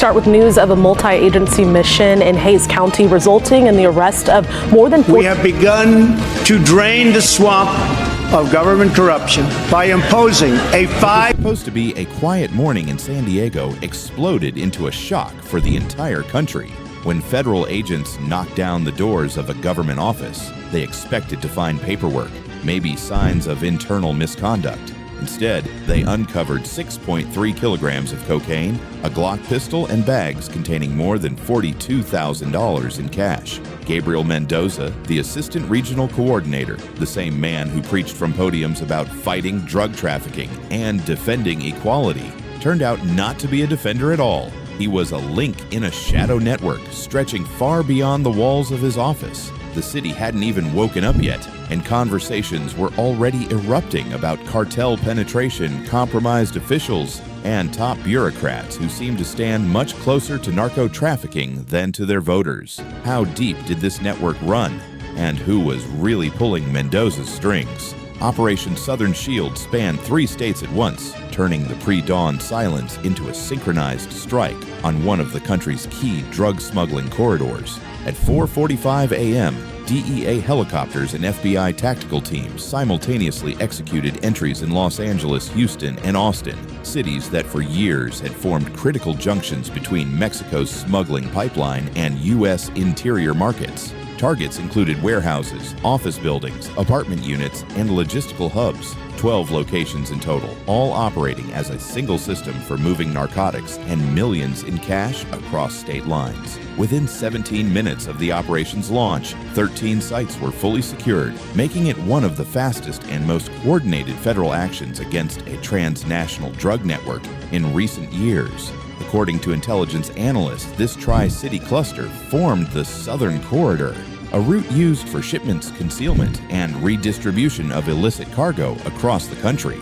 start with news of a multi-agency mission in Hays County resulting in the arrest of more than 40. We have begun to drain the swamp of government corruption by imposing Supposed to be a quiet morning in San Diego exploded into a shock for the entire country. When federal agents knocked down the doors of a government office, they expected to find paperwork, maybe signs of internal misconduct. Instead, they uncovered 6.3 kilograms of cocaine, a Glock pistol, and bags containing more than $42,000 in cash. Gabriel Mendoza, the assistant regional coordinator, the same man who preached from podiums about fighting drug trafficking and defending equality, turned out not to be a defender at all. He was a link in a shadow network stretching far beyond the walls of his office. The city hadn't even woken up yet, and conversations were already erupting about cartel penetration, compromised officials, and top bureaucrats who seemed to stand much closer to narco-trafficking than to their voters. How deep did this network run? And who was really pulling Mendoza's strings? Operation Southern Shield spanned 3 states at once, turning the pre-dawn silence into a synchronized strike on one of the country's key drug smuggling corridors. At 4:45 a.m., DEA helicopters and FBI tactical teams simultaneously executed entries in Los Angeles, Houston, and Austin, cities that for years had formed critical junctions between Mexico's smuggling pipeline and U.S. interior markets. Targets included warehouses, office buildings, apartment units, and logistical hubs. 12 locations in total, all operating as a single system for moving narcotics and millions in cash across state lines. Within 17 minutes of the operation's launch, 13 sites were fully secured, making it one of the fastest and most coordinated federal actions against a transnational drug network in recent years. According to intelligence analysts, this tri-city cluster formed the Southern Corridor, a route used for shipments, concealment, and redistribution of illicit cargo across the country.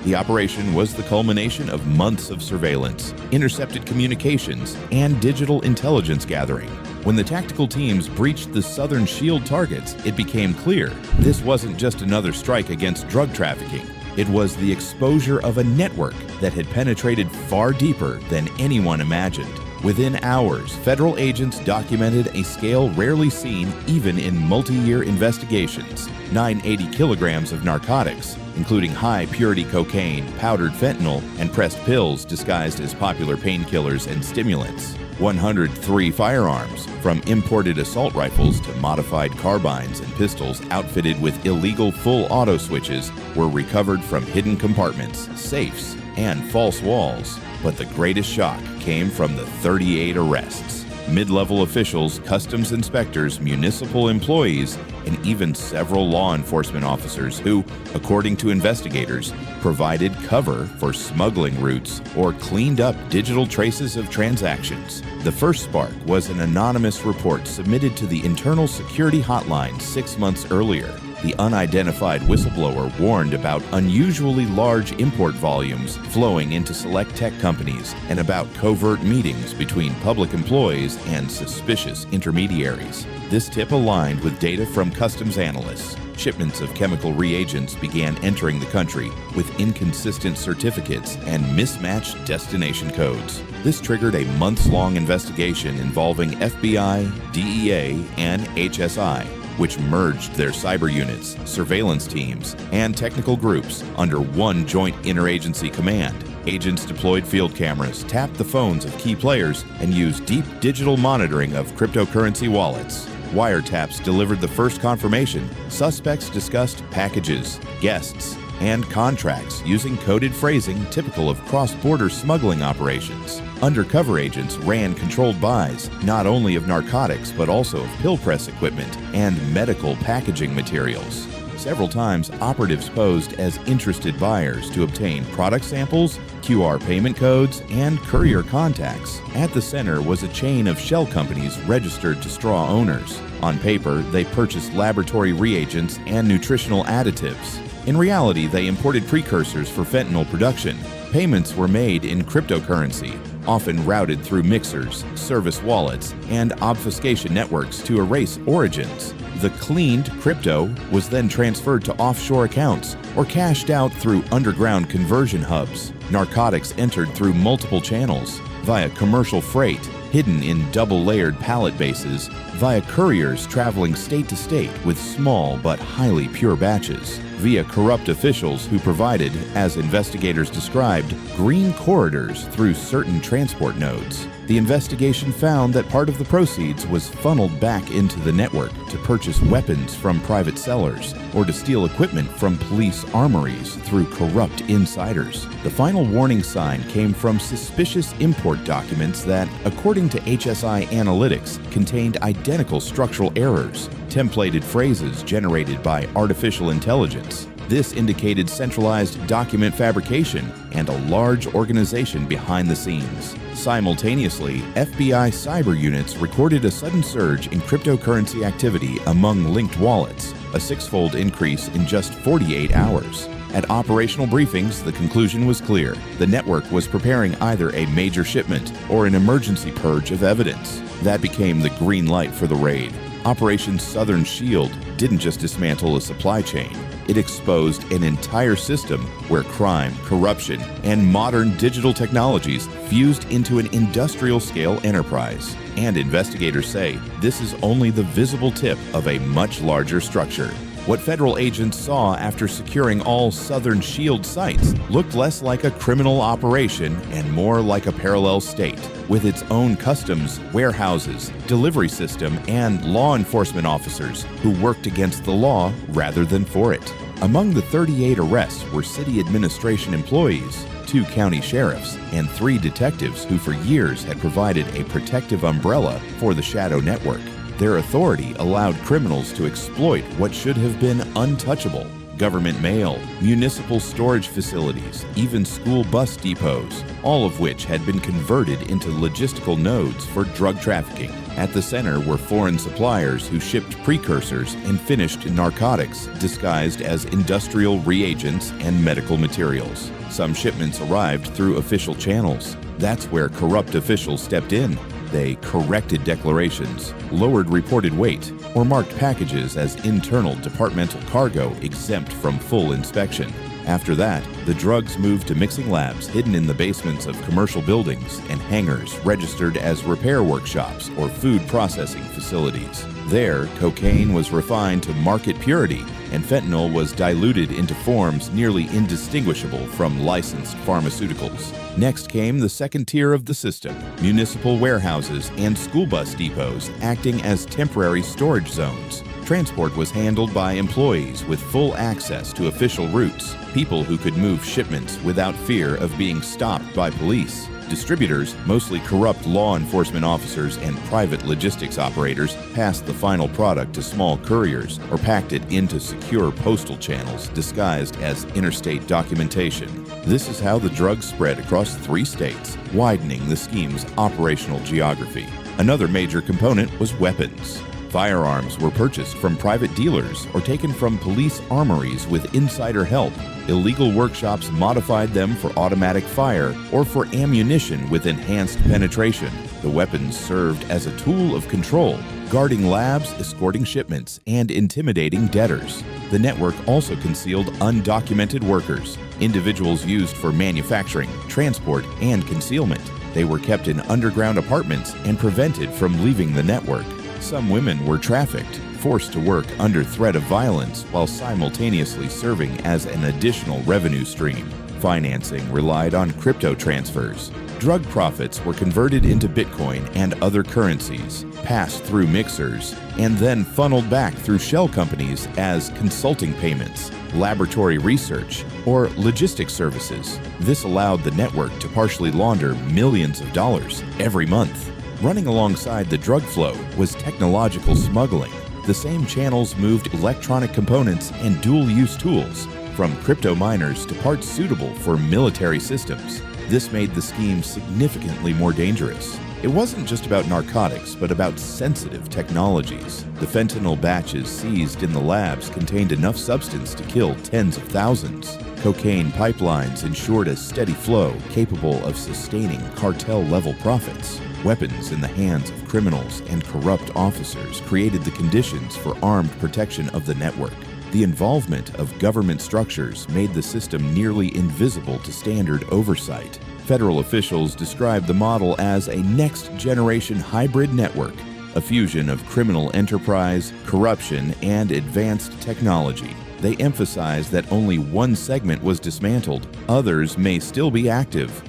The operation was the culmination of months of surveillance, intercepted communications, and digital intelligence gathering. When the tactical teams breached the Southern Shield targets, it became clear this wasn't just another strike against drug trafficking. It was the exposure of a network that had penetrated far deeper than anyone imagined. Within hours, federal agents documented a scale rarely seen even in multi-year investigations. 980 kilograms of narcotics, including high-purity cocaine, powdered fentanyl, and pressed pills disguised as popular painkillers and stimulants. 103 firearms, from imported assault rifles to modified carbines and pistols outfitted with illegal full auto switches, were recovered from hidden compartments, safes, and false walls. But the greatest shock came from the 38 arrests. Mid-level officials, customs inspectors, municipal employees, and even several law enforcement officers who, according to investigators, provided cover for smuggling routes or cleaned up digital traces of transactions. The first spark was an anonymous report submitted to the Internal Security Hotline 6 months earlier. The unidentified whistleblower warned about unusually large import volumes flowing into select tech companies and about covert meetings between public employees and suspicious intermediaries. This tip aligned with data from customs analysts. Shipments of chemical reagents began entering the country with inconsistent certificates and mismatched destination codes. This triggered a months-long investigation involving FBI, DEA, and HSI, which merged their cyber units, surveillance teams, and technical groups under one joint interagency command. Agents deployed field cameras, tapped the phones of key players, and used deep digital monitoring of cryptocurrency wallets. Wiretaps delivered the first confirmation. Suspects discussed packages, guests, and contracts using coded phrasing typical of cross-border smuggling operations. Undercover agents ran controlled buys, not only of narcotics but also of pill press equipment and medical packaging materials. Several times, operatives posed as interested buyers to obtain product samples, QR payment codes, and courier contacts. At the center was a chain of shell companies registered to straw owners. On paper, they purchased laboratory reagents and nutritional additives. In reality, they imported precursors for fentanyl production. Payments were made in cryptocurrency, often routed through mixers, service wallets, and obfuscation networks to erase origins. The cleaned crypto was then transferred to offshore accounts or cashed out through underground conversion hubs. Narcotics entered through multiple channels. via commercial freight, hidden in double-layered pallet bases, via couriers traveling state to state with small but highly pure batches, via corrupt officials who provided, as investigators described, green corridors through certain transport nodes. The investigation found that part of the proceeds was funneled back into the network to purchase weapons from private sellers or to steal equipment from police armories through corrupt insiders. The final warning sign came from suspicious import documents that, according to HSI Analytics, contained identical structural errors, templated phrases generated by artificial intelligence. This indicated centralized document fabrication and a large organization behind the scenes. Simultaneously, FBI cyber units recorded a sudden surge in cryptocurrency activity among linked wallets, a six-fold increase in just 48 hours. At operational briefings, the conclusion was clear. The network was preparing either a major shipment or an emergency purge of evidence. That became the green light for the raid. Operation Southern Shield didn't just dismantle a supply chain. It exposed an entire system where crime, corruption, and modern digital technologies fused into an industrial-scale enterprise. And investigators say this is only the visible tip of a much larger structure. What federal agents saw after securing all Southern Shield sites looked less like a criminal operation and more like a parallel state, with its own customs, warehouses, delivery system, and law enforcement officers who worked against the law rather than for it. Among the 38 arrests were city administration employees, 2 county sheriffs, and 3 detectives who for years had provided a protective umbrella for the shadow network. Their authority allowed criminals to exploit what should have been untouchable: government mail, municipal storage facilities, even school bus depots, all of which had been converted into logistical nodes for drug trafficking. At the center were foreign suppliers who shipped precursors and finished narcotics disguised as industrial reagents and medical materials. Some shipments arrived through official channels. That's where corrupt officials stepped in. They corrected declarations, lowered reported weight, or marked packages as internal departmental cargo exempt from full inspection. After that, the drugs moved to mixing labs hidden in the basements of commercial buildings and hangars registered as repair workshops or food processing facilities. There, cocaine was refined to market purity, and fentanyl was diluted into forms nearly indistinguishable from licensed pharmaceuticals. Next came the second tier of the system: municipal warehouses and school bus depots acting as temporary storage zones. Transport was handled by employees with full access to official routes, people who could move shipments without fear of being stopped by police. Distributors, mostly corrupt law enforcement officers and private logistics operators, passed the final product to small couriers or packed it into secure postal channels disguised as interstate documentation. This is how the drugs spread across 3 states, widening the scheme's operational geography. Another major component was weapons. Firearms were purchased from private dealers or taken from police armories with insider help. Illegal workshops modified them for automatic fire or for ammunition with enhanced penetration. The weapons served as a tool of control, guarding labs, escorting shipments, and intimidating debtors. The network also concealed undocumented workers, individuals used for manufacturing, transport, and concealment. They were kept in underground apartments and prevented from leaving the network. Some women were trafficked, forced to work under threat of violence while simultaneously serving as an additional revenue stream. Financing relied on crypto transfers. Drug profits were converted into Bitcoin and other currencies, passed through mixers, and then funneled back through shell companies as consulting payments, laboratory research, or logistics services. This allowed the network to partially launder millions of dollars every month. Running alongside the drug flow was technological smuggling. The same channels moved electronic components and dual-use tools, from crypto miners to parts suitable for military systems. This made the scheme significantly more dangerous. It wasn't just about narcotics, but about sensitive technologies. The fentanyl batches seized in the labs contained enough substance to kill tens of thousands. Cocaine pipelines ensured a steady flow capable of sustaining cartel-level profits. Weapons in the hands of criminals and corrupt officers created the conditions for armed protection of the network. The involvement of government structures made the system nearly invisible to standard oversight. Federal officials described the model as a next-generation hybrid network, a fusion of criminal enterprise, corruption, and advanced technology. They emphasized that only one segment was dismantled. Others may still be active.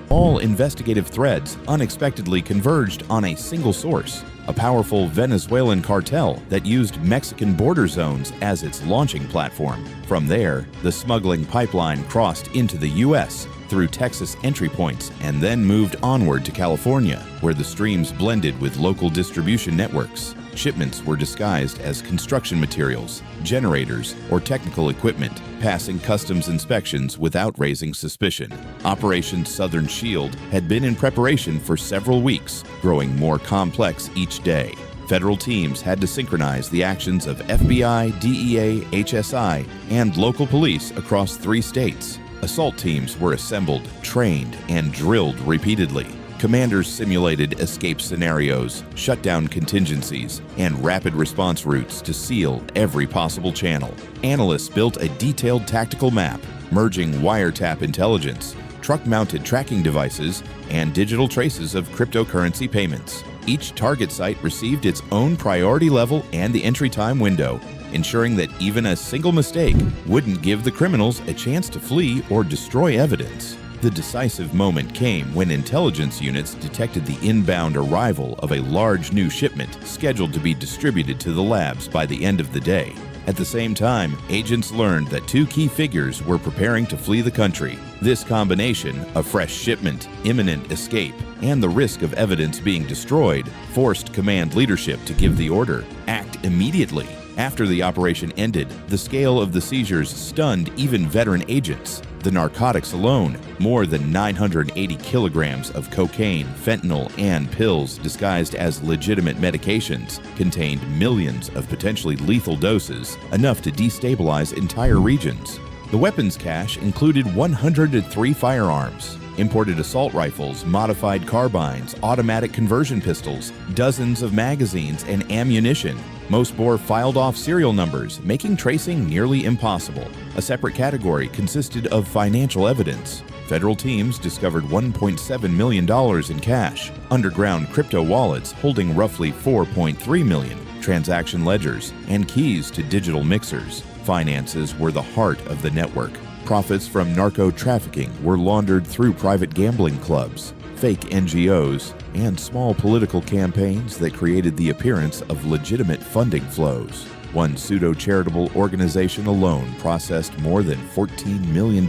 All investigative threads unexpectedly converged on a single source, a powerful Venezuelan cartel that used Mexican border zones as its launching platform. From there, the smuggling pipeline crossed into the U.S. through Texas entry points and then moved onward to California, where the streams blended with local distribution networks. Shipments were disguised as construction materials, generators, or technical equipment, passing customs inspections without raising suspicion. Operation Southern Shield had been in preparation for several weeks, growing more complex each day. Federal teams had to synchronize the actions of FBI, DEA, HSI, and local police across 3 states. Assault teams were assembled, trained, and drilled repeatedly. Commanders simulated escape scenarios, shutdown contingencies, and rapid response routes to seal every possible channel. Analysts built a detailed tactical map, merging wiretap intelligence, truck-mounted tracking devices, and digital traces of cryptocurrency payments. Each target site received its own priority level and the entry time window, ensuring that even a single mistake wouldn't give the criminals a chance to flee or destroy evidence. The decisive moment came when intelligence units detected the inbound arrival of a large new shipment scheduled to be distributed to the labs by the end of the day. At the same time, agents learned that 2 key figures were preparing to flee the country. This combination, a fresh shipment, imminent escape, and the risk of evidence being destroyed, forced command leadership to give the order, act immediately. After the operation ended, the scale of the seizures stunned even veteran agents. The narcotics alone, more than 980 kilograms of cocaine, fentanyl, and pills disguised as legitimate medications, contained millions of potentially lethal doses, enough to destabilize entire regions. The weapons cache included 103 firearms, imported assault rifles, modified carbines, automatic conversion pistols, dozens of magazines, and ammunition. Most bore filed-off serial numbers, making tracing nearly impossible. A separate category consisted of financial evidence. Federal teams discovered $1.7 million in cash, underground crypto wallets holding roughly $4.3 million, transaction ledgers, and keys to digital mixers. Finances were the heart of the network. Profits from narco-trafficking were laundered through private gambling clubs, fake NGOs, and small political campaigns that created the appearance of legitimate funding flows. One pseudo-charitable organization alone processed more than $14 million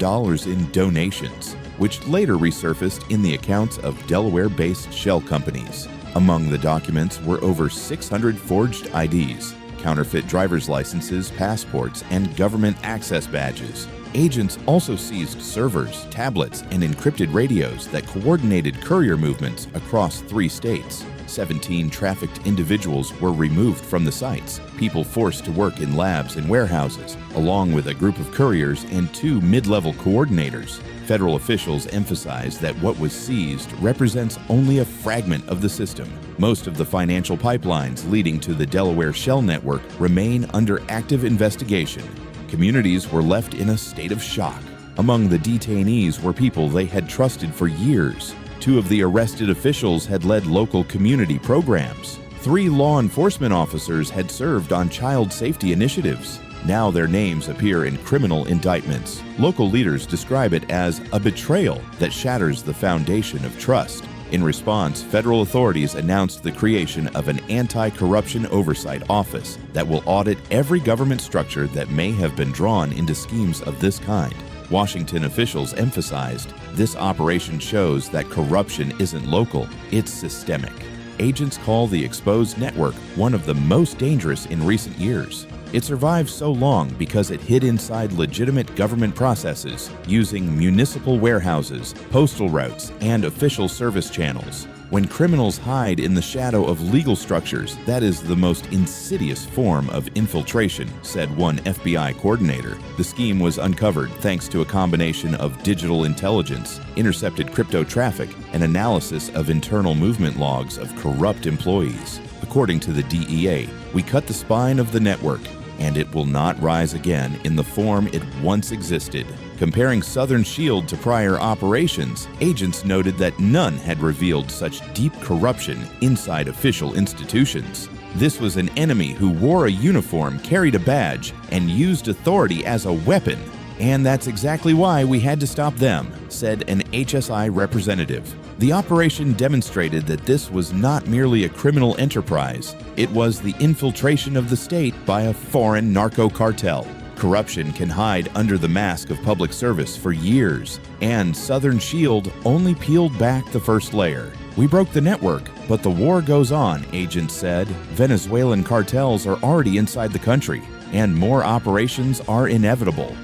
in donations, which later resurfaced in the accounts of Delaware-based shell companies. Among the documents were over 600 forged IDs, counterfeit driver's licenses, passports, and government access badges. Agents also seized servers, tablets, and encrypted radios that coordinated courier movements across 3 states. 17 trafficked individuals were removed from the sites, people forced to work in labs and warehouses, along with a group of couriers and 2 mid-level coordinators. Federal officials emphasized that what was seized represents only a fragment of the system. Most of the financial pipelines leading to the Delaware Shell network remain under active investigation. Communities were left in a state of shock. Among the detainees were people they had trusted for years. 2 of the arrested officials had led local community programs. 3 law enforcement officers had served on child safety initiatives. Now their names appear in criminal indictments. Local leaders describe it as a betrayal that shatters the foundation of trust. In response, federal authorities announced the creation of an anti-corruption oversight office that will audit every government structure that may have been drawn into schemes of this kind. Washington officials emphasized, this operation shows that corruption isn't local, it's systemic. Agents call the exposed network one of the most dangerous in recent years. It survived so long because it hid inside legitimate government processes, using municipal warehouses, postal routes, and official service channels. When criminals hide in the shadow of legal structures, that is the most insidious form of infiltration, said one FBI coordinator. The scheme was uncovered thanks to a combination of digital intelligence, intercepted crypto traffic, and analysis of internal movement logs of corrupt employees. According to the DEA, we cut the spine of the network, and it will not rise again in the form it once existed. Comparing Southern Shield to prior operations, agents noted that none had revealed such deep corruption inside official institutions. This was an enemy who wore a uniform, carried a badge, and used authority as a weapon. And that's exactly why we had to stop them, said an HSI representative. The operation demonstrated that this was not merely a criminal enterprise. It was the infiltration of the state by a foreign narco cartel. Corruption can hide under the mask of public service for years, and Southern Shield only peeled back the first layer. We broke the network, but the war goes on, agents said. Venezuelan cartels are already inside the country, and more operations are inevitable.